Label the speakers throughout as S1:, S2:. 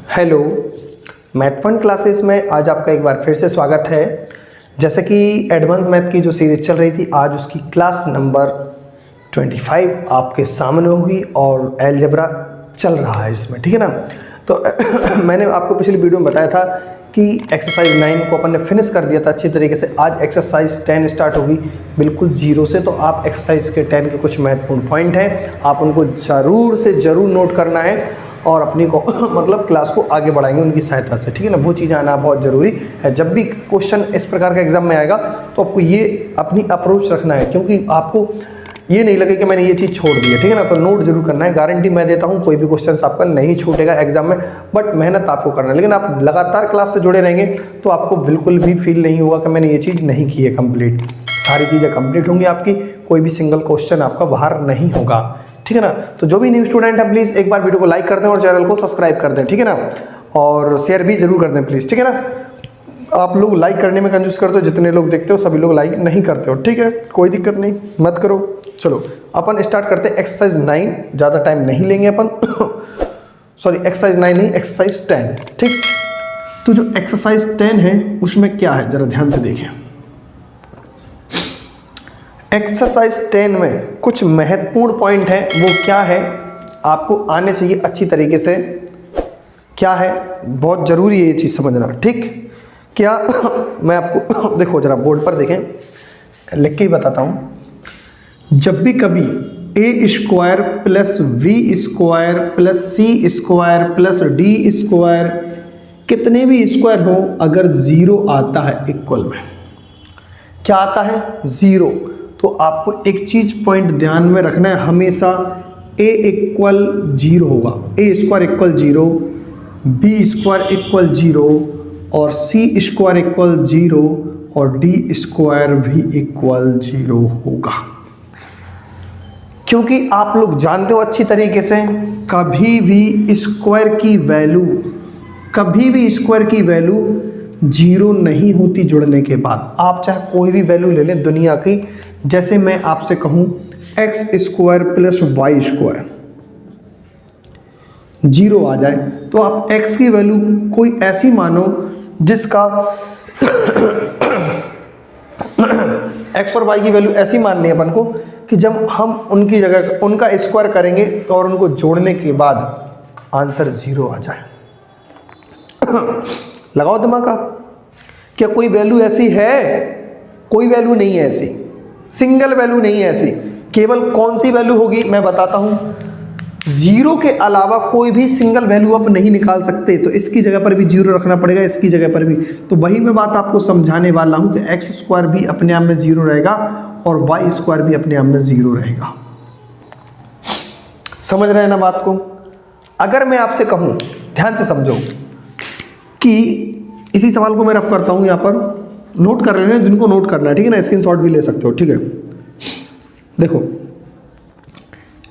S1: Hello, math fun classes में आज आपका एक बार फिर से स्वागत है। जैसे कि एडवांस मैथ की जो सीरीज चल रही थी, आज उसकी क्लास नंबर 25 आपके सामने होगी और अलजेब्रा चल रहा है इसमें, ठीक है ना। तो मैंने आपको पिछली वीडियो में बताया था कि एक्सरसाइज 9 को अपन ने फिनिश कर दिया था अच्छी तरीके से। आज एक्सरसाइज 10 स्टार्ट होगी बिल्कुल जीरो से। तो आप एक्सरसाइज के 10 के कुछ महत्वपूर्ण पॉइंट हैं, आप उनको ज़रूर से ज़रूर नोट करना है और अपनी को मतलब क्लास को आगे बढ़ाएंगे उनकी सहायता से, ठीक है ना। वो चीज़ आना बहुत ज़रूरी है। जब भी क्वेश्चन इस प्रकार का एग्जाम में आएगा तो आपको ये अपनी अप्रोच रखना है, क्योंकि आपको ये नहीं लगे कि मैंने ये चीज़ छोड़ दी है, ठीक है ना। तो नोट जरूर करना है। गारंटी मैं देता हूँ कोई भी क्वेश्चन आपका नहीं छूटेगा एग्जाम में, बट मेहनत आपको करना है। लेकिन आप लगातार क्लास से जुड़े रहेंगे तो आपको बिल्कुल भी फील नहीं होगा कि मैंने ये चीज़ नहीं की है कंप्लीट। सारी चीज़ें कंप्लीट होंगी आपकी, कोई भी सिंगल क्वेश्चन आपका बाहर नहीं होगा, ठीक है ना। तो जो भी न्यू स्टूडेंट है प्लीज़ एक बार वीडियो को लाइक कर दें और चैनल को सब्सक्राइब कर दें, ठीक है ना। और शेयर भी जरूर कर दें प्लीज़, ठीक है ना। आप लोग लाइक करने में कंजूस करते हो, जितने लोग देखते हो सभी लोग लाइक नहीं करते हो, ठीक है। कोई दिक्कत नहीं, मत करो। चलो अपन स्टार्ट करते हैं एक्सरसाइज 9। ज़्यादा टाइम नहीं लेंगे अपन सॉरी एक्सरसाइज 9 नहीं, एक्सरसाइज 10, ठीक। तो जो एक्सरसाइज 10 है उसमें क्या है जरा ध्यान से देखें। एक्सरसाइज 10 में कुछ महत्वपूर्ण पॉइंट है, वो क्या है आपको आने चाहिए अच्छी तरीके से। क्या है, बहुत ज़रूरी है ये चीज़ समझना, ठीक। क्या मैं आपको देखो जरा बोर्ड पर देखें, लिख के ही बताता हूँ। जब भी कभी A square plus B square plus C square plus D square कितने भी स्क्वायर हो, अगर ज़ीरो आता है इक्वल में, क्या आता है, ज़ीरो, तो आपको एक चीज़ पॉइंट ध्यान में रखना है हमेशा, ए इक्वल जीरो होगा। A square equal zero, B square equal zero और सी स्क्वायर इक्वल जीरो और डी स्क्वायर भी इक्वल जीरो होगा। क्योंकि आप लोग जानते हो अच्छी तरीके से कभी भी स्क्वायर की वैल्यू जीरो नहीं होती जुड़ने के बाद। आप चाहे कोई भी वैल्यू ले लें दुनिया की, जैसे मैं आपसे कहूं X square plus Y square zero आ जाए, तो आप x की वैल्यू कोई ऐसी मानो जिसका x और y की वैल्यू ऐसी माननी है अपन को कि जब हम उनकी जगह उनका स्क्वायर करेंगे और उनको जोड़ने के बाद आंसर जीरो आ जाए। लगाओ दिमाग का, क्या कोई वैल्यू ऐसी है? कोई वैल्यू नहीं है ऐसी, सिंगल वैल्यू नहीं है ऐसी। केवल कौन सी वैल्यू होगी मैं बताता हूं, जीरो के अलावा कोई भी सिंगल वैल्यू आप नहीं निकाल सकते। तो इसकी जगह पर भी जीरो रखना पड़ेगा, इसकी जगह पर भी। तो वही मैं बात आपको समझाने वाला हूं कि एक्स स्क्वायर भी अपने आप में जीरो रहेगा और वाई स्क्वायर भी अपने आप में जीरो रहेगा। समझ रहे हैं ना बात को। अगर मैं आपसे कहूं, ध्यान से समझो, कि इसी सवाल को मैं रफ करता हूं, यहां पर नोट कर लेना, जिनको नोट करना है, ठीक है ना। स्क्रीनशॉट भी ले सकते हो, ठीक है। देखो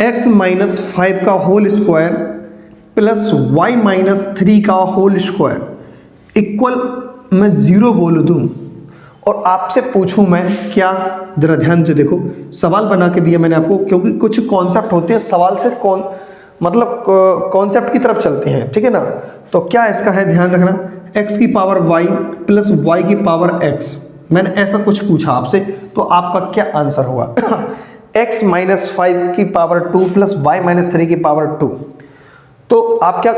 S1: x माइनस 5 का whole square plus y minus 3 का होल स्क्वायर इक्वल मैं जीरो बोल दूं और आपसे पूछूं मैं क्या, जरा ध्यान से देखो। सवाल बना के दिया मैंने आपको, क्योंकि कुछ कॉन्सेप्ट होते हैं सवाल से मतलब कॉन्सेप्ट की तरफ चलते हैं, ठीक है ना। तो क्या इसका है, ध्यान रखना, x की पावर y प्लस y की पावर x, मैंने ऐसा कुछ पूछा आपसे, तो आपका क्या आंसर होगा x माइनस 5 की पावर 2 प्लस y माइनस 3 की पावर 2। तो आप क्या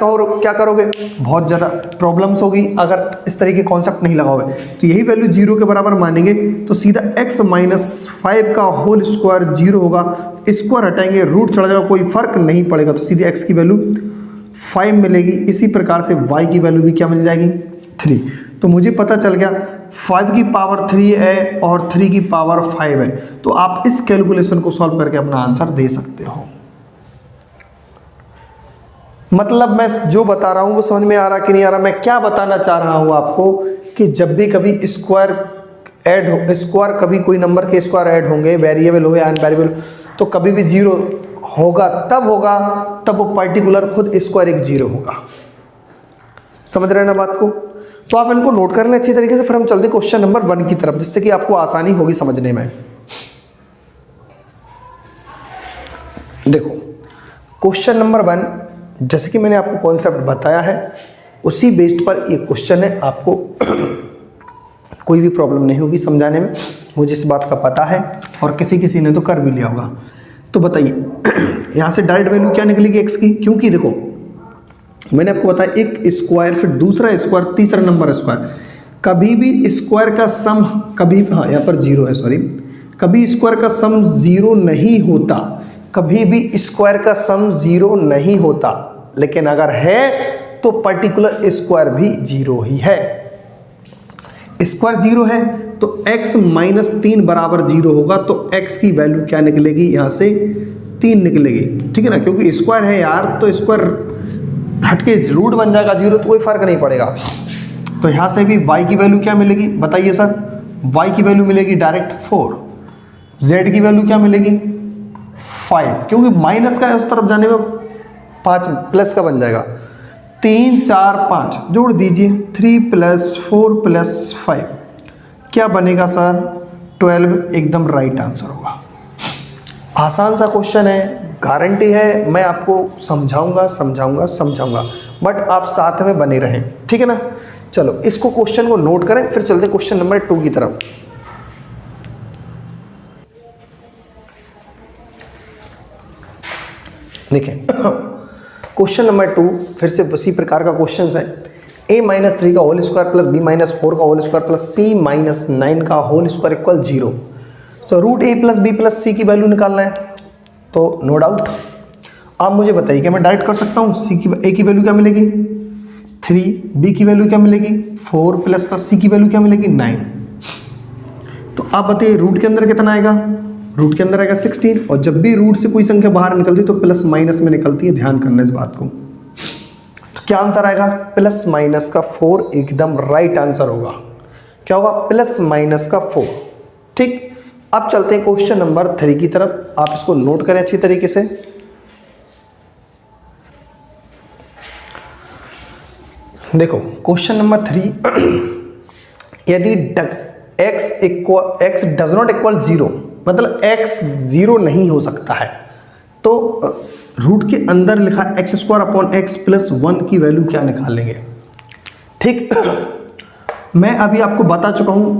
S1: करोगे, बहुत ज़्यादा प्रॉब्लम्स होगी अगर इस तरह के कॉन्सेप्ट नहीं लगाओगे। तो यही वैल्यू जीरो के बराबर मानेंगे, तो सीधा x माइनस 5 का होल स्क्वायर जीरो होगा, स्क्वायर हटाएंगे रूट चढ़ जाएगा, कोई फर्क नहीं पड़ेगा, तो सीधे x की वैल्यू 5 मिलेगी। इसी प्रकार से y की वैल्यू भी क्या मिल जाएगी, 3। तो मुझे पता चल गया 5 की पावर 3 है और 3 की पावर 5 है। तो आप इस कैलकुलेशन को सॉल्व करके अपना आंसर दे सकते हो। मतलब मैं जो बता रहा हूं वो समझ में आ रहा कि नहीं आ रहा। मैं क्या बताना चाह रहा हूं आपको कि जब भी कभी स्क्वायर ऐड हो, स्क्वायर कभी कोई नंबर के स्क्वायर ऐड होंगे, वेरिएबल हो या अनवेरिएबल, तो कभी भी जीरो होगा तब वो पर्टिकुलर खुद स्क्वायर एक जीरो होगा। समझ रहे हैं ना बात को। तो आप इनको नोट कर लें अच्छी तरीके से, फिर हम चलते हैं क्वेश्चन नंबर 1 की तरफ, जिससे कि आपको आसानी होगी समझने में। देखो क्वेश्चन नंबर 1, जैसे कि मैंने आपको कॉन्सेप्ट बताया है उसी बेस्ड पर ये क्वेश्चन है, आपको कोई भी प्रॉब्लम नहीं होगी समझाने में, मुझे इस बात का पता है और किसी ने तो कर भी लिया होगा। तो बताइए यहाँ से डायरेक्ट वैल्यू क्या निकलेगी एक्स की, क्योंकि देखो मैंने आपको बताया एक स्क्वायर फिर दूसरा स्क्वायर तीसरा नंबर स्क्वायर, कभी भी स्क्वायर का सम कभी, हाँ यहाँ पर जीरो है सॉरी, कभी स्क्वायर का सम जीरो नहीं होता, कभी भी स्क्वायर का सम जीरो नहीं होता, लेकिन अगर है तो पर्टिकुलर स्क्वायर भी जीरो ही है। स्क्वायर जीरो है तो x माइनस 3 बराबर जीरो होगा, तो x की वैल्यू क्या निकलेगी, यहाँ से 3 निकलेगी, ठीक है ना, क्योंकि स्क्वायर है यार, तो स्क्वायर हटके रूट बन जाएगा जीरो, तो कोई फर्क नहीं पड़ेगा। तो यहाँ से भी y की वैल्यू क्या मिलेगी बताइए सर, y की वैल्यू मिलेगी डायरेक्ट 4, z की वैल्यू क्या मिलेगी 5, क्योंकि माइनस का है उस तरफ जाने में 5 प्लस का बन जाएगा, 3 4 5 जोड़ दीजिए, 3 + 4 + 5 क्या बनेगा सर 12, एकदम राइट आंसर होगा। आसान सा क्वेश्चन है, गारंटी है मैं आपको समझाऊंगा, बट आप साथ में बने रहें, ठीक है ना। चलो इसको क्वेश्चन को नोट करें, फिर चलते क्वेश्चन नंबर 2 की तरफ। देखें क्वेश्चन नंबर 2 फिर से उसी प्रकार का क्वेश्चन है, a-3 का होल स्क्वायर प्लस b-4 का होल स्क्वायर प्लस c-9 का होल स्क्वायर इक्वल 0। तो root a plus b plus c की वैल्यू निकालना है, तो नो डाउट आप मुझे बताइए कि मैं डायरेक्ट कर सकता हूँ, a की वैल्यू क्या मिलेगी 3, b की वैल्यू क्या मिलेगी 4 प्लस का c की वैल्यू क्या मिलेगी 9। तो आप बताइए रूट के अंदर कितना आएगा, रूट के अंदर आएगा 16, और जब भी रूट से कोई संख्या बाहर निकलती है तो प्लस माइनस में निकलती है, ध्यान करना इस बात को। तो क्या आंसर आएगा +- 4, एकदम राइट आंसर होगा। क्या होगा +- 4, ठीक। अब चलते हैं क्वेश्चन नंबर 3 की तरफ, आप इसको नोट करें अच्छी तरीके से। देखो क्वेश्चन नंबर 3, यदि x डज नॉट इक्वल 0, मतलब x 0 नहीं हो सकता है, तो रूट के अंदर लिखा x² + 1 की वैल्यू क्या निकालेंगे, ठीक। मैं अभी आपको बता चुका हूं,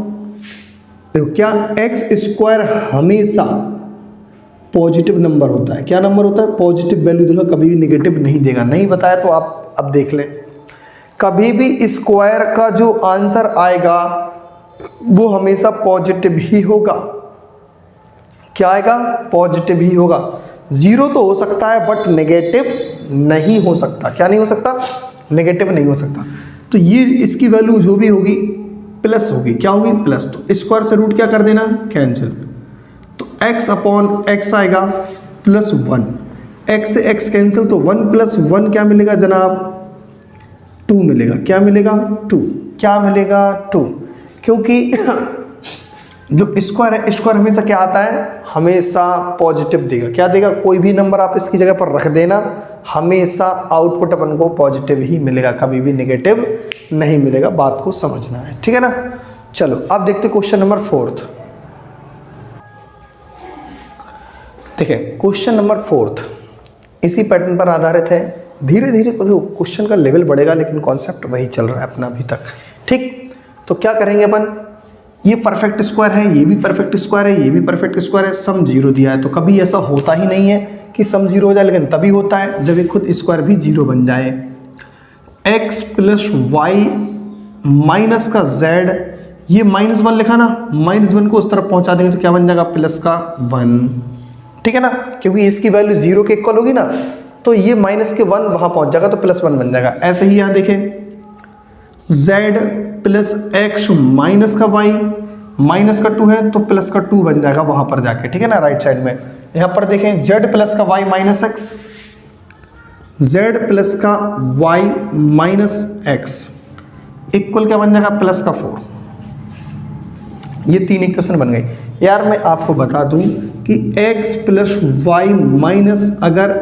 S1: तो क्या x² हमेशा पॉजिटिव नंबर होता है, क्या नंबर होता है पॉजिटिव वैल्यू देगा, कभी भी नेगेटिव नहीं देगा। नहीं बताया तो आप अब देख लें, कभी भी स्क्वायर का जो आंसर आएगा वो हमेशा पॉजिटिव ही होगा। क्या आएगा पॉजिटिव ही होगा। 0 तो हो सकता है बट नेगेटिव नहीं हो सकता। क्या नहीं हो सकता, नेगेटिव नहीं हो सकता। तो ये इसकी वैल्यू जो भी होगी प्लस होगी। क्या होगी प्लस। तो स्क्वायर से रूट क्या कर देना कैंसिल, तो x/x आएगा +1, x से x कैंसिल, तो 1 + 1 क्या मिलेगा जनाब 2 मिलेगा। क्या मिलेगा 2, क्या मिलेगा 2, क्योंकि जो स्क्वायर है स्क्वायर हमेशा क्या आता है, हमेशा पॉजिटिव देगा। क्या देगा, कोई भी नंबर आप इसकी जगह पर रख देना, हमेशा आउटपुट अपन को पॉजिटिव ही मिलेगा, कभी भी नेगेटिव नहीं मिलेगा। बात को समझना है, ठीक है ना। चलो अब देखते क्वेश्चन नंबर 4। देखिए क्वेश्चन नंबर 4 इसी पैटर्न पर आधारित है। धीरे धीरे क्वेश्चन का लेवल बढ़ेगा लेकिन कॉन्सेप्ट वही चल रहा है अपना अभी तक, ठीक। तो क्या करेंगे अपन, ये परफेक्ट स्क्वायर है, ये भी परफेक्ट स्क्वायर है, ये भी परफेक्ट स्क्वायर है, सम 0 दिया है। तो कभी ऐसा होता ही नहीं है कि सम 0 हो जाए, लेकिन तभी होता है जब ये खुद स्क्वायर भी 0 बन जाए। x + y माइनस का z, ये -1 लिखा ना, -1 को उस तरफ पहुंचा देंगे तो क्या बन जाएगा +1, ठीक है ना, क्योंकि इसकी वैल्यू 0 के इक्वल होगी ना, तो ये -1 वहां पहुंच जाएगा तो +1 बन जाएगा। ऐसे ही यहां देखें z + x माइनस का y, माइनस का 2 है तो प्लस का 2 बन जाएगा वहां पर जाके, ठीक है ना, राइट साइड में। यहां पर देखें z + का y - x, z + का y - x इक्वल क्या बन जाएगा +4। ये 3 इक्वेशन बन गई। यार मैं आपको बता दूं कि x + y - अगर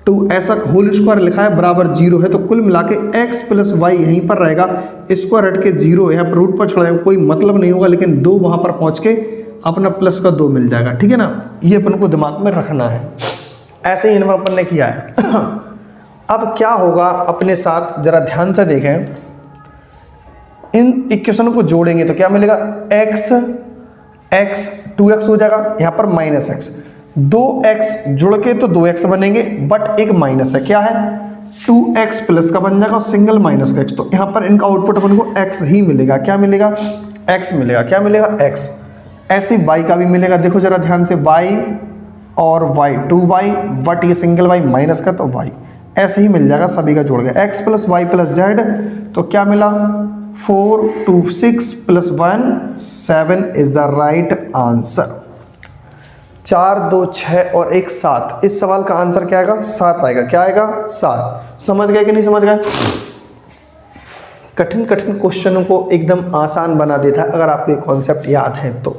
S1: 2 ऐसा होल स्क्वायर लिखा है बराबर 0 है, तो कुल मिला के x + y यहीं पर रहेगा, स्क्वायर हट के 0 यहाँ पर रूट पर छोड़ाएगा, कोई मतलब नहीं होगा, लेकिन 2 वहाँ पर पहुँच के अपना प्लस का 2 मिल जाएगा, ठीक है ना। ये अपन को दिमाग में रखना है। ऐसे ही इनमें अपन ने किया है। अब क्या होगा अपने साथ, जरा ध्यान से देखें, इन इक्वेशनों को जोड़ेंगे तो क्या मिलेगा, x 2x हो जाएगा, यहाँ पर माइनस x, 2x जुड़ के तो 2x बनेंगे, बट एक माइनस है, क्या है 2x प्लस का बन जाएगा और सिंगल माइनस का x, तो यहाँ पर इनका आउटपुट अपन को x ही मिलेगा। क्या मिलेगा, x मिलेगा। क्या मिलेगा, x। ऐसे y का भी मिलेगा, देखो जरा ध्यान से, y और y 2y, बट ये सिंगल y माइनस का तो y, ऐसे ही मिल जाएगा सभी का जोड़ गया, x plus y plus z, तो क्या मिला 4 2 6 plus 1 7 is the right answer. 4 2 6 और 1 7, इस सवाल का आंसर क्या आएगा, 7 आएगा। क्या आएगा, 7। समझ गए कि नहीं समझ गए? कठिन कठिन क्वेश्चनों को एकदम आसान बना देता है अगर आपको कॉन्सेप्ट याद है तो।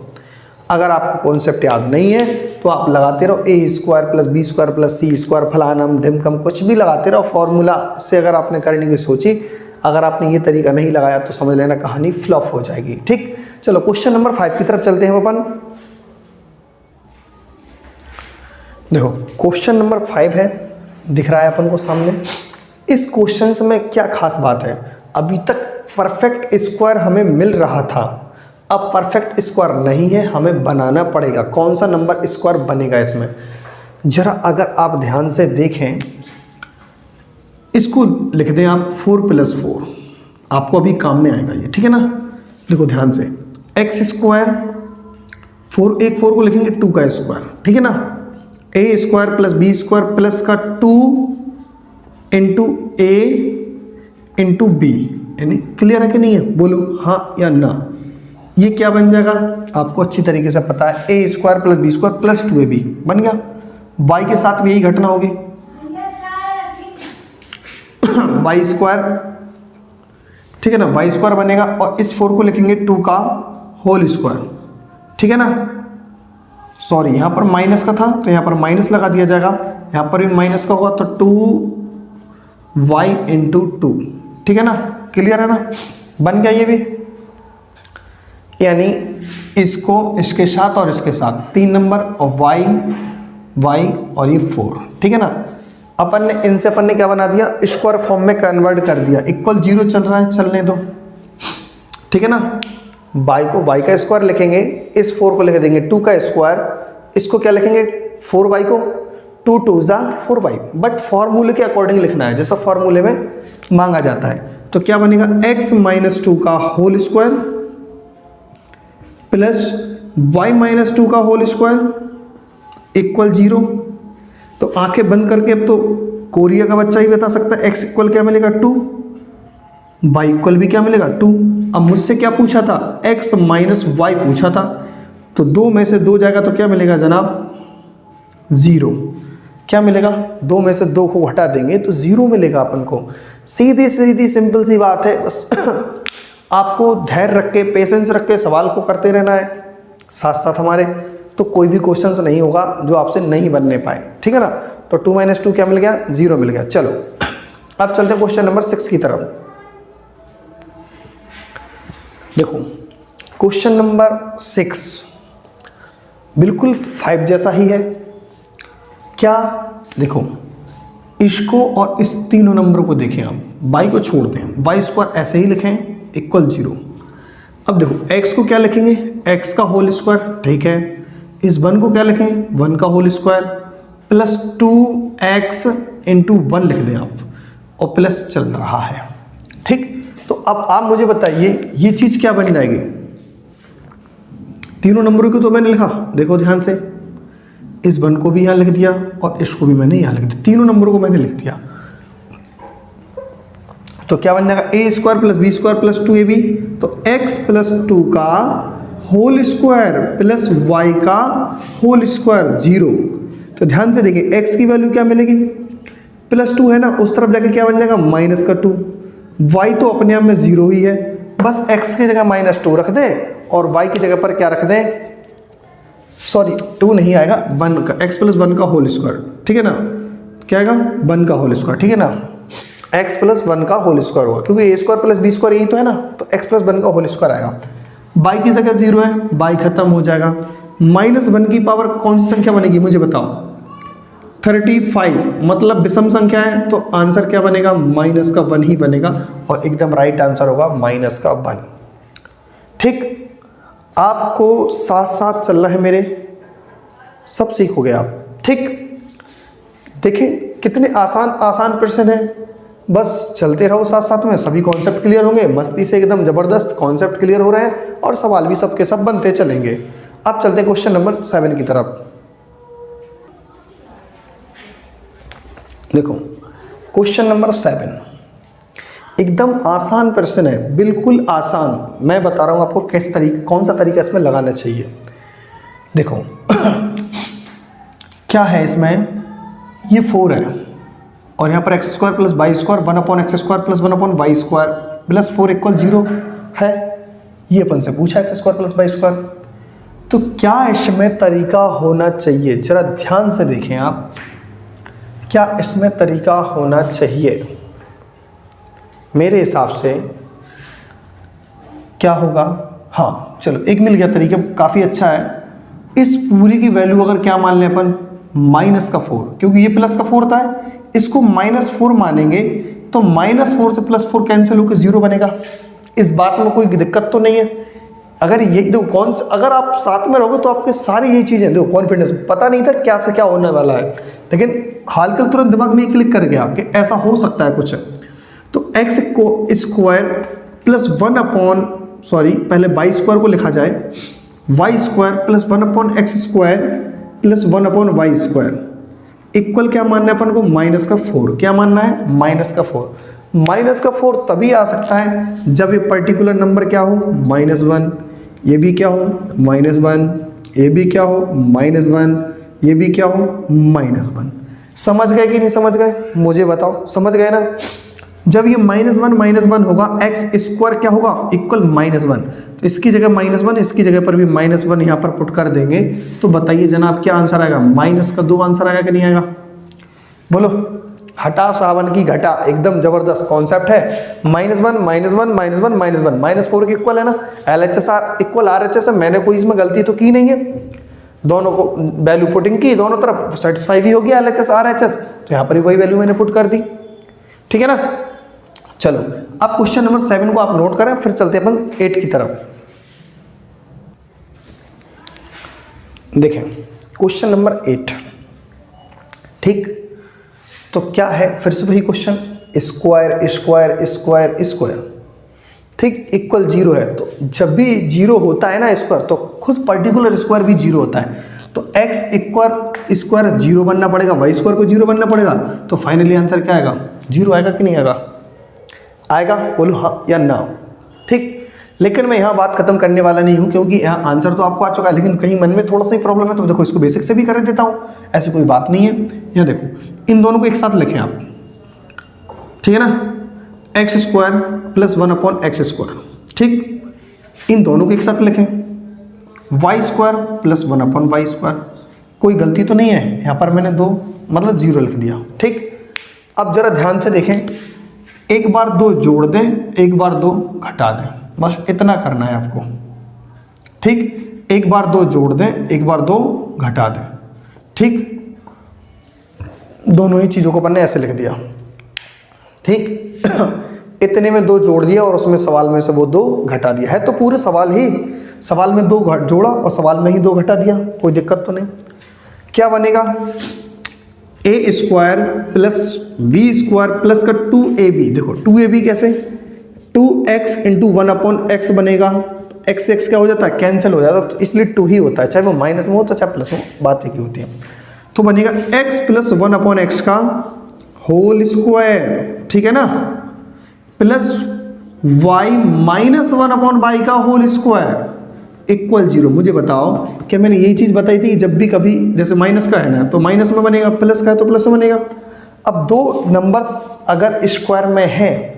S1: अगर आपको कॉन्सेप्ट याद नहीं है तो आप लगाते रहो A square plus B square plus C square, फलानम ढिमकम, कुछ भी लगाते रहो। फॉर्मूला से अगर आपने करने की सोची, अगर आपने ये तरीका नहीं लगाया तो समझ लेना कहानी फ्लॉप हो जाएगी। ठीक, चलो क्वेश्चन नंबर 5 की तरफ चलते हैं अपन। देखो क्वेश्चन नंबर 5 है, दिख रहा है अपन को सामने। इस क्वेश्चन में क्या खास बात है, अभी तक परफेक्ट स्क्वायर हमें मिल रहा था, अब परफेक्ट स्क्वायर नहीं है, हमें बनाना पड़ेगा। कौन सा नंबर स्क्वायर बनेगा इसमें, जरा अगर आप ध्यान से देखें, इसको लिख दें आप 4 प्लस 4, आपको अभी काम में आएगा ये, ठीक है ना। देखो ध्यान से, एक्स स्क्वायर 4, एक 4 को लिखेंगे 2 का स्क्वायर, ठीक है ना। A square plus B square plus का 2 इंटू ए इंटू बी, यानी क्लियर है कि नहीं है, बोलो हाँ या ना। ये क्या बन जाएगा, आपको अच्छी तरीके से पता है, A square plus B square plus 2ab बन गया। वाई के साथ भी यही घटना होगी, वाई स्क्वायर, ठीक है ना, वाई स्क्वायर बनेगा और इस 4 को लिखेंगे 2 का होल स्क्वायर, ठीक है ना। सॉरी, यहाँ पर माइनस का था तो यहाँ पर माइनस लगा दिया जाएगा, यहाँ पर भी माइनस का होगा तो 2y इंटू 2, ठीक है ना, क्लियर है ना, बन गया ये भी। यानी इसको इसके साथ और इसके साथ 3 नंबर और y और ये 4, ठीक है ना। अपन ने इनसे अपन ने क्या बना दिया, स्क्वायर फॉर्म में कन्वर्ट कर दिया। इक्वल 0 चल रहा है, चलने दो, ठीक है ना। y को y का स्क्वायर लिखेंगे, इस 4 को लिख देंगे 2 का स्क्वायर, इसको क्या लिखेंगे 4y को 2 2 जा 4y, बट फॉर्मूले के अकॉर्डिंग लिखना है जैसा फॉर्मूले में मांगा जाता है। तो क्या बनेगा, x माइनस 2 का whole square plus y minus 2 का होल स्क्वायर इक्वल 0। तो आंखें बंद करके अब तो कोरिया का बच्चा ही बता सकता है x इक्वल क्या मिलेगा 2, y इक्वल भी क्या मिलेगा 2। अब मुझसे क्या पूछा था, x माइनस वाई पूछा था, तो 2 में से 2 जाएगा तो क्या मिलेगा जनाब 0। क्या मिलेगा, 2 में से 2 को हटा देंगे तो 0 मिलेगा अपन को। सीधी सीधी सिंपल सी बात है, बस आपको धैर्य रख के, पेशेंस रख के सवाल को करते रहना है साथ साथ हमारे, तो कोई भी क्वेश्चंस नहीं होगा जो आपसे नहीं बनने पाए, ठीक है ना। तो 2 माइनस 2 क्या मिल गया, 0 मिल गया। चलो अब चलते हैं क्वेश्चन नंबर 6 की तरफ। देखो क्वेश्चन नंबर 6 बिल्कुल 5 जैसा ही है। क्या, देखो इसको और इस तीनों नंबर को देखें आप, y को छोड़ दें, y स्क्वायर ऐसे ही लिखें इक्वल 0। अब देखो x को क्या लिखेंगे, x का होल स्क्वायर, ठीक है। इस 1 को क्या लिखें, 1 का whole square plus 2x into 1 लिख दें आप, और प्लस चल रहा है, ठीक। तो अब आप मुझे बताइए ये चीज़ क्या बन जाएगी, तीनों नंबरों को तो मैंने लिखा, देखो ध्यान से, इस 1 को भी यहाँ लिख दिया और इसको भी मैंने यहाँ लिख दिया, तीनों नंबरों को मैंने लिख दिया। तो क्या बन जाएगा, A square plus B square plus 2ab, तो x प्लस 2 का होल स्क्वायर प्लस y का होल स्क्वायर 0। तो ध्यान से देखिए x की वैल्यू क्या मिलेगी, प्लस 2 है ना, उस तरफ जाके क्या बन जाएगा माइनस का 2, y तो अपने आप में 0 ही है, बस x की जगह माइनस 2 रख दें और y की जगह पर क्या रख दें, सॉरी 2 नहीं आएगा, 1 का, x प्लस 1 का होल स्क्वायर, ठीक है ना, क्या आएगा 1 का होल स्क्वायर, ठीक है ना। x प्लस 1 का होल स्क्वायर होगा, क्योंकि ए स्क्वायर प्लस बी स्क्वायर यही तो है ना, तो x प्लस 1 का होल स्क्वायर आएगा। y की जगह 0 है, y खत्म हो जाएगा। -1 की पावर कौन सी संख्या बनेगी मुझे बताओ, 35 मतलब विषम संख्या है तो आंसर क्या बनेगा, माइनस का 1 ही बनेगा और एकदम राइट आंसर होगा माइनस का 1। ठीक, आपको साथ साथ चलना है मेरे, सब सीखोगे आप। ठीक, देखिए कितने आसान आसान प्रश्न है, बस चलते रहो साथ साथ में, सभी कॉन्सेप्ट क्लियर होंगे, मस्ती से एकदम जबरदस्त कॉन्सेप्ट क्लियर हो रहे हैं और सवाल भी सबके सब बनते चलेंगे। अब चलते हैं क्वेश्चन नंबर 7 की तरफ। देखो क्वेश्चन नंबर 7 एकदम आसान प्रश्न है, बिल्कुल आसान। मैं बता रहा हूं आपको किस तरीके, कौन सा तरीका इसमें लगाना चाहिए। देखो क्या है इसमें, ये 4 है और यहाँ पर x² + y² 1/x² + 1/y² plus 4 = 0 है। ये अपन से पूछा x² + y²। तो क्या इसमें तरीका होना चाहिए, जरा ध्यान से देखें आप, क्या इसमें तरीका होना चाहिए। मेरे हिसाब से क्या होगा, हाँ चलो एक मिल गया तरीका, काफ़ी अच्छा है। इस पूरी की वैल्यू अगर क्या मान लें अपन, -4, क्योंकि ये +4 होता है, इसको -4 मानेंगे तो -4 से +4 कैंसिल होकर 0 बनेगा। इस बात में कोई दिक्कत तो नहीं है। अगर ये देखो अगर आप साथ में रहोगे तो आपके सारी ये चीज़ें देखो, कॉन्फिडेंस, पता नहीं था क्या से क्या होने वाला है, लेकिन हाल के तुरंत दिमाग में क्लिक कर गया कि ऐसा हो सकता है कुछ। तो पहले y² को लिखा जाए, y² + 1/x² + 1/y² इक्वल क्या मानना है अपन को, -4। क्या मानना है, -4। -4 तभी आ सकता है जब ये पर्टिकुलर नंबर क्या हो, -1, ये भी क्या हो, -1, ये भी क्या हो, -1, ये भी क्या हो, -1। समझ गए कि नहीं समझ गए, मुझे बताओ, समझ गए ना। जब ये -1 होगा, x² क्या होगा, इक्वल -1, तो इसकी जगह -1, इसकी जगह पर भी -1 यहाँ पर पुट कर देंगे, तो बताइए जनाब क्या आंसर आएगा, -2 आंसर आएगा कि नहीं आएगा, बोलो। हटा सावन की घटा, एकदम जबरदस्त कॉन्सेप्ट है। -1 -4 के इक्वल है ना, LHS इक्वल RHS है, मैंने कोई इसमें गलती तो की नहीं है, दोनों को वैल्यू पुटिंग की, दोनों तरफ सेटिस्फाई भी हो गया LHS RHS, तो यहाँ पर भी वही वैल्यू मैंने पुट कर दी। ठीक है ना, चलो अब क्वेश्चन नंबर 7 को आप नोट करें, फिर चलते हैं अपन 8 की तरफ। देखें क्वेश्चन नंबर 8। ठीक, तो क्या है, फिर से वही क्वेश्चन, स्क्वायर। ठीक, इक्वल 0 है, तो जब भी 0 होता है ना स्क्वायर, तो खुद पर्टिकुलर स्क्वायर भी 0 होता है, तो x² 0 बनना पड़ेगा, y² को 0 बनना पड़ेगा, तो फाइनली आंसर क्या आएगा, 0 आएगा कि नहीं आएगा, आएगा, बोलो हाँ या ना। ठीक, लेकिन मैं यहाँ बात खत्म करने वाला नहीं हूँ, क्योंकि यहाँ आंसर तो आपको आ चुका है, लेकिन कहीं मन में थोड़ा सा ही प्रॉब्लम है, तो देखो इसको बेसिक से भी कर देता हूँ, ऐसी कोई बात नहीं है। यहाँ देखो इन दोनों को एक साथ लिखें आप, ठीक है ना, x² + 1/x²। ठीक, इन दोनों को एक साथ लिखें, y² + 1/y²। कोई गलती तो नहीं है, यहाँ पर मैंने 2 मतलब 0 लिख दिया। ठीक, अब जरा ध्यान से देखें, एक बार 2 जोड़ दें, एक बार 2 घटा दें, बस इतना करना है आपको। ठीक, एक बार 2 जोड़ दें, एक बार 2 घटा दें। ठीक, दोनों ही चीज़ों को अपन ने ऐसे लिख दिया। ठीक इतने में 2 जोड़ दिया और उसमें सवाल में से वो 2 घटा दिया है, तो पूरे सवाल में 2 जोड़ा और सवाल में ही 2 घटा दिया, कोई दिक्कत तो नहीं। क्या बनेगा, a² + b² प्लस का 2ab। देखो 2ab कैसे, 2x × 1/x बनेगा, x क्या हो जाता है, कैंसिल हो जाता है, तो इसलिए 2 ही होता है, चाहे वो माइनस में हो तो चाहे प्लस में हो, बात एक ही होती है। तो बनेगा x + 1/x का होल स्क्वायर, ठीक है ना, प्लस y - 1/y का होल स्क्वायर इक्वल 0। मुझे बताओ, क्या मैंने यही चीज़ बताई थी, जब भी कभी जैसे माइनस का है ना तो माइनस में बनेगा, प्लस का है तो प्लस में बनेगा। अब 2 नंबर्स अगर स्क्वायर में है,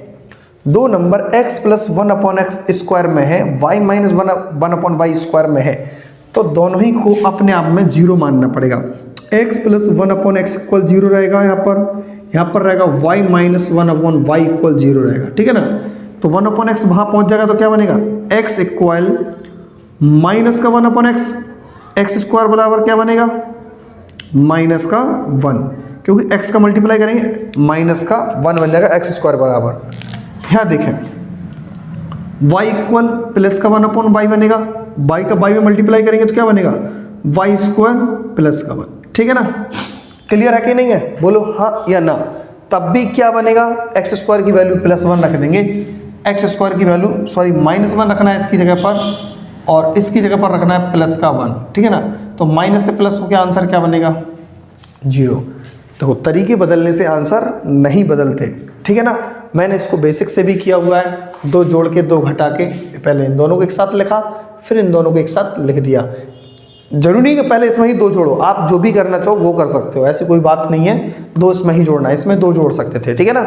S1: 2 नंबर x + 1/x² में है, y - 1/y² में है, तो दोनों ही को अपने आप में 0 मानना पड़ेगा। x + 1/x = 0 रहेगा, यहाँ पर रहेगा y - 1/y = 0 रहेगा, ठीक है ना। तो 1/x वहाँ पहुँच जाएगा, तो क्या बनेगा, x इक्वल -1/x, x² बराबर क्या बनेगा, माइनस का 1, क्योंकि x का मल्टीप्लाई करेंगे माइनस का 1 बन जाएगा x स्क्वायर बराबर। यहाँ देखें y इक्वल प्लस का 1/y बनेगा, y का y में मल्टीप्लाई करेंगे तो क्या बनेगा y स्क्वायर प्लस का 1। ठीक है ना, क्लियर है कि नहीं है, बोलो हाँ या ना। तब भी क्या बनेगा, एक्स स्क्वायर की वैल्यू +1 रख देंगे, एक्स स्क्वायर की वैल्यू -1 रखना है इसकी जगह पर, और इसकी जगह पर रखना है प्लस का 1। ठीक है ना, तो माइनस से प्लस हो के आंसर क्या बनेगा 0। देखो तरीके बदलने से आंसर नहीं बदलते। ठीक है ना, मैंने इसको बेसिक से भी किया हुआ है, 2 जोड़ के 2 घटा के, पहले इन दोनों को एक साथ लिखा फिर इन दोनों को एक साथ लिख दिया। जरूरी नहीं कि पहले इसमें ही 2 जोड़ो, आप जो भी करना चाहो वो कर सकते हो, ऐसी कोई बात नहीं है 2 इसमें ही जोड़ना है, इसमें 2 जोड़ सकते थे। ठीक है ना,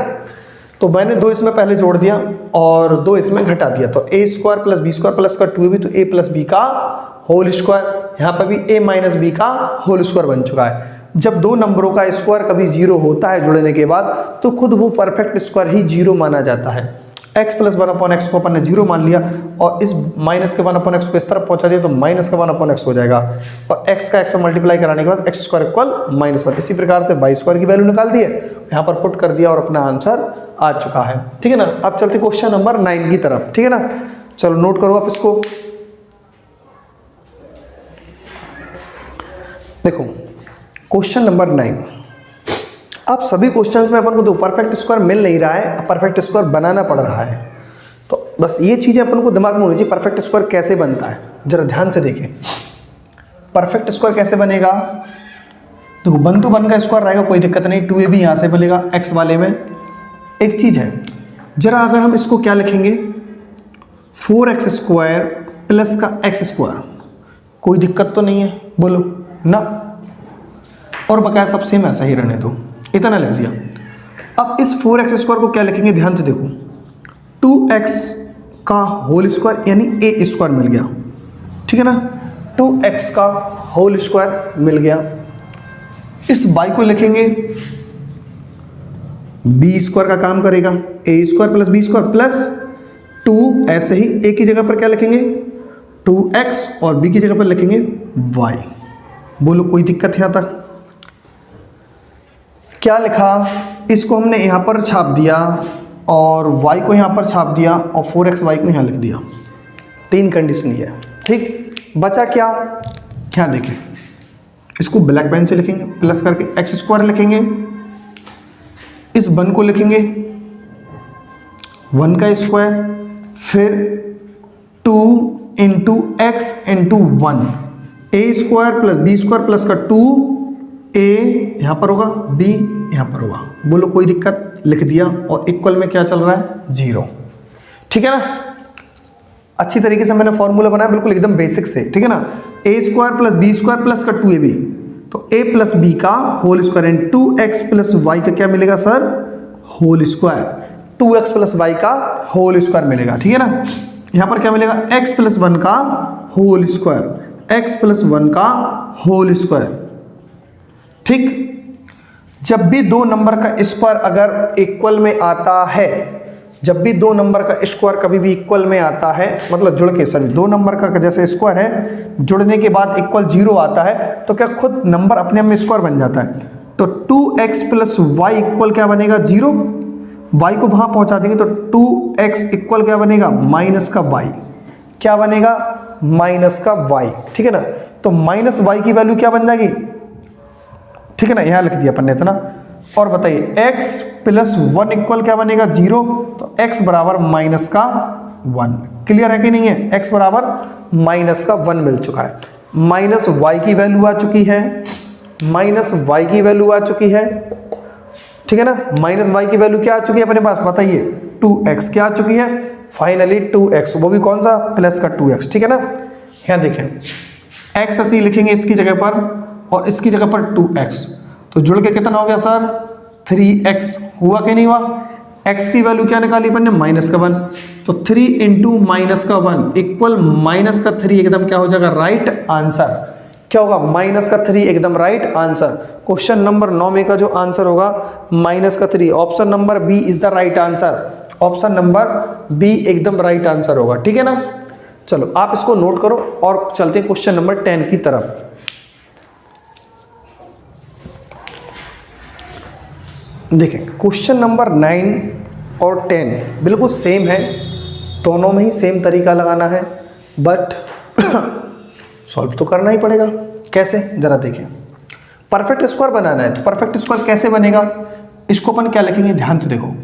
S1: तो मैंने 2 इसमें पहले जोड़ दिया और 2 इसमें घटा दिया, तो a square plus B square plus का 2ab, तो a प्लस बी का होल स्क्वायर, यहाँ पर भी a माइनस बी का होल स्क्वायर बन चुका है। जब 2 नंबरों का स्क्वायर कभी 0 होता है जुड़ने के बाद, तो खुद वो परफेक्ट स्क्वायर ही 0 माना जाता है। x प्लस 1/x को अपन ने 0 मान लिया और इस माइनस के 1/x को इस तरफ पहुंचा दिया, तो माइनस का 1/x हो जाएगा, और x का x से मल्टीप्लाई कराने के बाद x स्क्वायर इक्वल -1। इसी प्रकार से y स्क्वायर की वैल्यू निकाल दिए, यहाँ पर पुट कर दिया और अपना आंसर आ चुका है। ठीक है ना, अब चलते क्वेश्चन नंबर 9 की तरफ। ठीक है ना, चलो नोट करो आप इसको। देखो क्वेश्चन नंबर 9, अब सभी क्वेश्चंस में अपन को तो परफेक्ट स्क्वायर मिल नहीं रहा है, परफेक्ट स्क्वायर बनाना पड़ रहा है। तो बस ये चीज़ें अपन को दिमाग में होनी चाहिए, परफेक्ट स्क्वायर कैसे बनता है, जरा ध्यान से देखें। परफेक्ट स्क्वायर कैसे बनेगा, देखो 1 तो 1 का स्क्वायर रहेगा, कोई दिक्कत नहीं, 2ab यहाँ से बनेगा x वाले में। एक चीज़ है, जरा अगर हम इसको क्या लिखेंगे 4x स्क्वायर प्लस का x स्क्वायर, कोई दिक्कत तो नहीं है, बोलो ना, और बकाया सब सेम ऐसा ही रहने दो, इतना लिख दिया। अब इस 4x स्क्वायर को क्या लिखेंगे, ध्यान से देखो, 2x का होल स्क्वायर यानी a स्क्वायर मिल गया। ठीक है ना, 2x का होल स्क्वायर मिल गया। इस y को लिखेंगे b स्क्वायर का काम करेगा, a square plus b square plus 2, ऐसे ही a की जगह पर क्या लिखेंगे 2x और b की जगह पर लिखेंगे y। बोलो कोई दिक्कत है यहाँ तक, क्या लिखा, इसको हमने यहाँ पर छाप दिया और y को यहाँ पर छाप दिया और 4xy को यहाँ लिख दिया। 3 कंडीशन ये है। ठीक, बचा क्या, क्या देखें, इसको ब्लैक पेन से लिखेंगे, प्लस करके x स्क्वायर लिखेंगे, इस 1 को लिखेंगे 1 का स्क्वायर, फिर 2 into x into 1, a square plus b square plus का 2, a यहाँ पर होगा, b यहाँ पर होगा। बोलो कोई दिक्कत, लिख दिया, और इक्वल में क्या चल रहा है 0। ठीक है ना, अच्छी तरीके से मैंने फॉर्मूला बनाया, बिल्कुल एकदम बेसिक से। ठीक है ना, a square plus b square plus का 2ab, तो a प्लस b का whole square and 2x plus y का क्या मिलेगा sir, whole square, 2x plus y का होल स्क्वायर मिलेगा। ठीक है ना, यहाँ पर क्या मिलेगा x प्लस 1 का होल स्क्वायर, x प्लस 1 का होल स्क्वायर। ठीक, जब भी 2 नंबर का स्क्वायर अगर इक्वल में आता है, जब भी 2 नंबर का स्क्वायर कभी भी इक्वल में आता है, मतलब जुड़ के, सॉरी 2 नंबर का जैसे स्क्वायर है, जुड़ने के बाद इक्वल 0 आता है, तो क्या खुद नंबर अपने आप में स्क्वायर बन जाता है। तो 2x प्लस वाई इक्वल क्या बनेगा 0, y को वहां पहुंचा देंगे तो 2x इक्वल क्या बनेगा माइनस का y, क्या बनेगा माइनस का y। ठीक है ना, तो माइनस y की वैल्यू क्या बन जाएगी, ठीक है ना, यहां लिख दिया अपन ने इतना। और बताइए x प्लस 1 इक्वल क्या बनेगा 0, तो x बराबर माइनस का 1। क्लियर है कि नहीं है, x बराबर माइनस का 1 मिल चुका है। माइनस y की वैल्यू आ चुकी है, माइनस y की वैल्यू आ चुकी है। ठीक है ना, माइनस y की वैल्यू क्या आ चुकी है अपने पास, बताइए 2x क्या आ चुकी है, फाइनली 2x, वो भी कौन सा प्लस का 2x। ठीक है ना, यहाँ देखें x ऐसे ही लिखेंगे इसकी जगह पर और इसकी जगह पर 2x, तो जुड़ के कितना हो गया सर 3x, हुआ कि नहीं हुआ। x की वैल्यू क्या निकाली अपन ने माइनस का 1, तो 3 इंटू माइनस का 1 इक्वल माइनस का 3, एकदम क्या हो जाएगा राइट आंसर। क्या होगा माइनस का 3, एकदम राइट आंसर। क्वेश्चन नंबर 9 में का जो आंसर होगा माइनस का 3, option number B is the right answer. Option number B एकदम राइट आंसर होगा। ठीक है ना, चलो आप इसको नोट करो और चलते हैं क्वेश्चन नंबर 10 की तरफ। देखें क्वेश्चन नंबर 9 और 10 बिल्कुल सेम है, दोनों में ही सेम तरीका लगाना है, बट सॉल्व तो करना ही पड़ेगा। कैसे, ज़रा देखें। परफेक्ट स्क्वायर बनाना है, तो परफेक्ट स्क्वायर कैसे बनेगा, इसको अपन क्या लिखेंगे, ध्यान से देखो,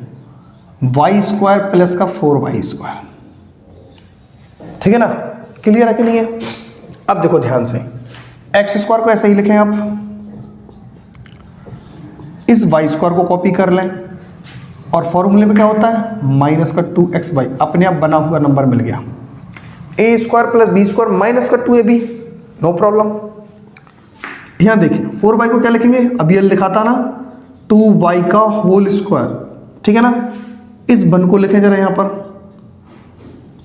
S1: वाई स्क्वायर प्लस का 4y स्क्वायर, ठीक है ना, क्लियर है कि नहीं है। अब देखो ध्यान से, एक्स स्क्वायर को ऐसे ही लिखें आप, इस वाई स्क्वायर को कॉपी कर लें और फॉर्मूले में क्या होता है, माइनस का 2xy, अपने आप बना हुआ नंबर मिल गया। A square plus B square minus का 2ab, नो प्रॉब्लम। यहाँ देखिए 4y को क्या लिखेंगे, अभी एल दिखाता ना, 2y का होल स्क्वायर, ठीक है ना, इस 1 को लिखें जरा यहाँ पर,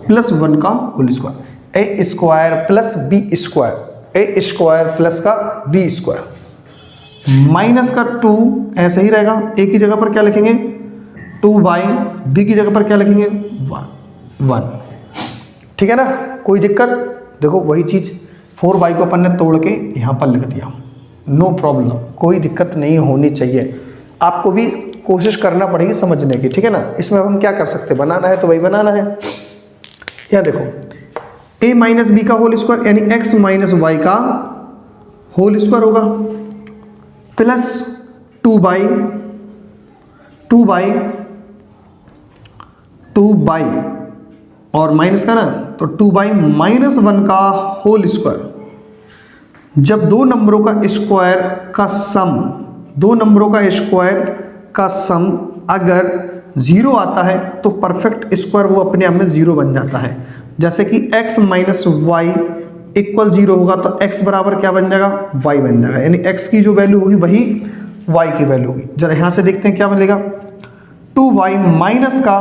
S1: प्लस 1 का होल स्क्वायर, ए स्क्वायर प्लस बी स्क्वायर, ए स्क्वायर प्लस का बी स्क्वायर, माइनस का 2 ऐसे ही रहेगा, ए की जगह पर क्या लिखेंगे 2y, बी की जगह पर क्या लिखेंगे 1, ठीक है ना, कोई दिक्कत। देखो वही चीज़ 4y को अपन ने तोड़ के यहाँ पर लिख दिया, नो प्रॉब्लम, कोई दिक्कत नहीं होनी चाहिए। आपको भी कोशिश करना पड़ेगी समझने की, ठीक है ना। इसमें हम क्या कर सकते हैं, बनाना है तो वही बनाना है। यहाँ देखो a माइनस बी का होल स्क्वायर यानी x माइनस वाई का होल स्क्वायर होगा, प्लस 2y और माइनस का ना, तो 2y माइनस 1 का होल स्क्वायर। जब दो नंबरों का स्क्वायर का सम, दो नंबरों का स्क्वायर का सम अगर 0 आता है तो परफेक्ट स्क्वायर वो अपने आप में 0 बन जाता है। जैसे कि x माइनस वाई इक्वल 0 होगा तो x बराबर क्या बन जाएगा, y बन जाएगा, यानी x की जो वैल्यू होगी वही y की वैल्यू होगी। जरा यहाँ से देखते हैं क्या मिलेगा, 2y माइनस का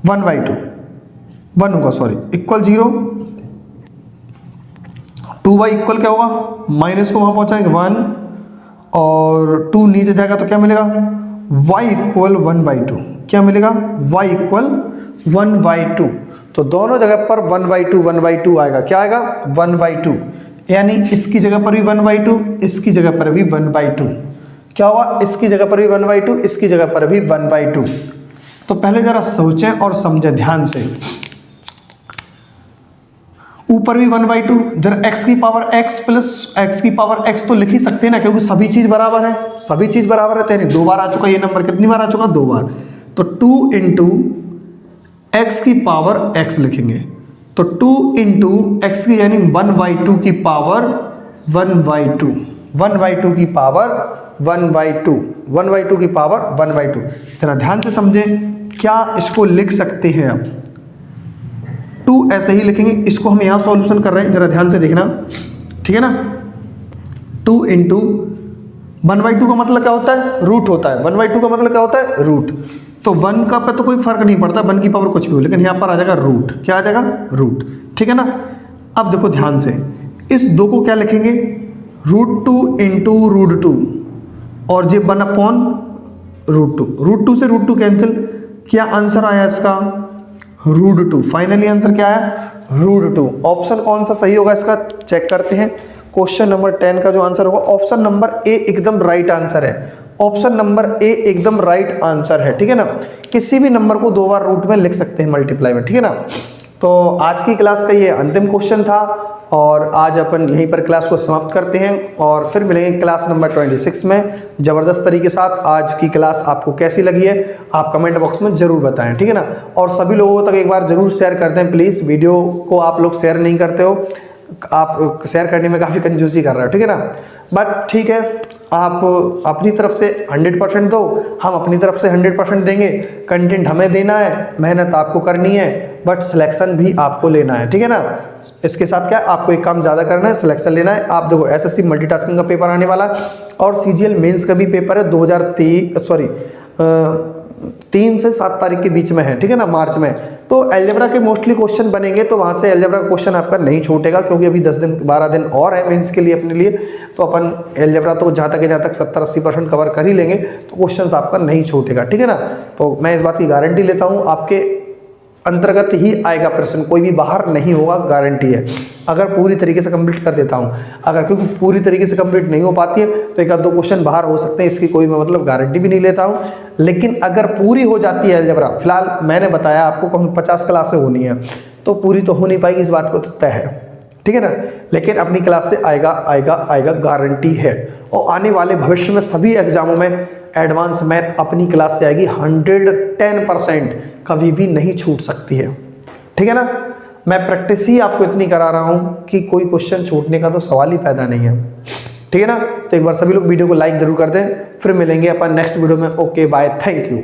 S1: 1 होगा, सॉरी, इक्वल 0, 2y इक्वल क्या होगा, माइनस को वहाँ पहुँचाएंगे 1 और 2 नीचे जाएगा तो क्या मिलेगा, y इक्वल 1/2, क्या मिलेगा, y इक्वल 1/2। तो दोनों जगह पर 1/2 आएगा, क्या आएगा 1/2, यानी इसकी जगह पर भी 1/2, इसकी जगह पर भी 1/2, क्या होगा, इसकी जगह पर भी 1/2, इसकी जगह पर भी 1/2। तो पहले जरा सोचें और समझें ध्यान से, ऊपर भी 1/2, जरा x की पावर x प्लस x की पावर x तो लिख ही सकते हैं ना, क्योंकि सभी चीज बराबर है, सभी चीज बराबर है, तो यानी 2 बार आ चुका ये नंबर, कितनी बार आ चुका, 2 बार, तो 2 इंटू x की पावर x लिखेंगे, तो 2 इंटू एक्स की यानी 1/2 की पावर 1/2, 1/2 की पावर 1/2, 1/2 की पावर 1/2। जरा ध्यान से समझें, क्या इसको लिख सकते हैं अब, 2 ऐसे ही लिखेंगे, इसको हम यहाँ सॉल्यूशन कर रहे हैं, जरा ध्यान से देखना, ठीक है ना। 2 इंटू 1/2 का मतलब क्या होता है, रूट होता है, 1/2 का मतलब क्या होता है, रूट। तो 1 का पे तो कोई फर्क नहीं पड़ता, 1 की पावर कुछ भी हो, लेकिन यहाँ पर आ जाएगा रूट, क्या आ जाएगा, रूट, ठीक है ना। अब देखो ध्यान से, इस 2 को क्या लिखेंगे, √2 इंटू √2 और ये 1/√2, √2 से √2 कैंसिल, क्या आंसर आया इसका, √2। फाइनली आंसर क्या आया, √2। ऑप्शन कौन सा सही होगा इसका चेक करते हैं। क्वेश्चन नंबर 10 का जो आंसर होगा ऑप्शन नंबर ए एकदम राइट आंसर है, ऑप्शन नंबर ए एकदम राइट आंसर है, ठीक है ना। किसी भी नंबर को 2 बार रूट में लिख सकते हैं, मल्टीप्लाई में, ठीक है ना। तो आज की क्लास का ये अंतिम क्वेश्चन था और आज अपन यहीं पर क्लास को समाप्त करते हैं और फिर मिलेंगे क्लास नंबर 26 में ज़बरदस्त तरीके के साथ। आज की क्लास आपको कैसी लगी है आप कमेंट बॉक्स में ज़रूर बताएं, ठीक है ना। और सभी लोगों तक एक बार ज़रूर शेयर कर दें प्लीज़, वीडियो को आप लोग शेयर नहीं करते हो, आप शेयर करने में काफ़ी कंजूसी कर रहे हो, ठीक है ना। बट ठीक है, आप अपनी तरफ से 100% दो, हम अपनी तरफ से 100% देंगे। कंटेंट हमें देना है, मेहनत आपको करनी है, बट सिलेक्शन भी आपको लेना है, ठीक है ना। इसके साथ क्या आपको एक काम ज़्यादा करना है, सिलेक्शन लेना है। आप देखो एसएससी मल्टीटास्किंग का पेपर आने वाला और सीजीएल मेंस का भी पेपर है 3 से 7 तारीख के बीच में है, ठीक है ना, मार्च में। तो अलजेब्रा के मोस्टली क्वेश्चन बनेंगे, तो वहाँ से अलजेब्रा का क्वेश्चन आपका नहीं छूटेगा, क्योंकि अभी 12 दिन और है मेंस के लिए अपने लिए। तो अपन अलजेब्रा तो जहाँ तक 70-80% कवर कर ही लेंगे, तो क्वेश्चन आपका नहीं छूटेगा, ठीक है ना। तो मैं इस बात की गारंटी लेता हूँ, आपके अंतर्गत ही आएगा प्रश्न, कोई भी बाहर नहीं होगा, गारंटी है। अगर पूरी तरीके से कंप्लीट कर देता हूँ, अगर क्योंकि पूरी तरीके से कंप्लीट नहीं हो पाती है तो एक आध दो क्वेश्चन बाहर हो सकते हैं, इसकी कोई मैं मतलब गारंटी भी नहीं लेता हूँ। लेकिन अगर पूरी हो जाती है अलजेब्रा, फिलहाल मैंने बताया आपको 50 क्लासें होनी है, तो पूरी तो हो नहीं पाएगी, इस बात को तो तय है, ठीक है ना। लेकिन अपनी क्लास से आएगा आएगा आएगा, गारंटी है। और आने वाले भविष्य में सभी एग्जामों में एडवांस मैथ अपनी क्लास से आएगी 110%, कभी भी नहीं छूट सकती है, ठीक है ना। मैं प्रैक्टिस ही आपको इतनी करा रहा हूँ कि कोई क्वेश्चन छूटने का तो सवाल ही पैदा नहीं है, ठीक है ना। तो एक बार सभी लोग वीडियो को लाइक जरूर कर दें, फिर मिलेंगे अपन नेक्स्ट वीडियो में। Okay bye, thank you.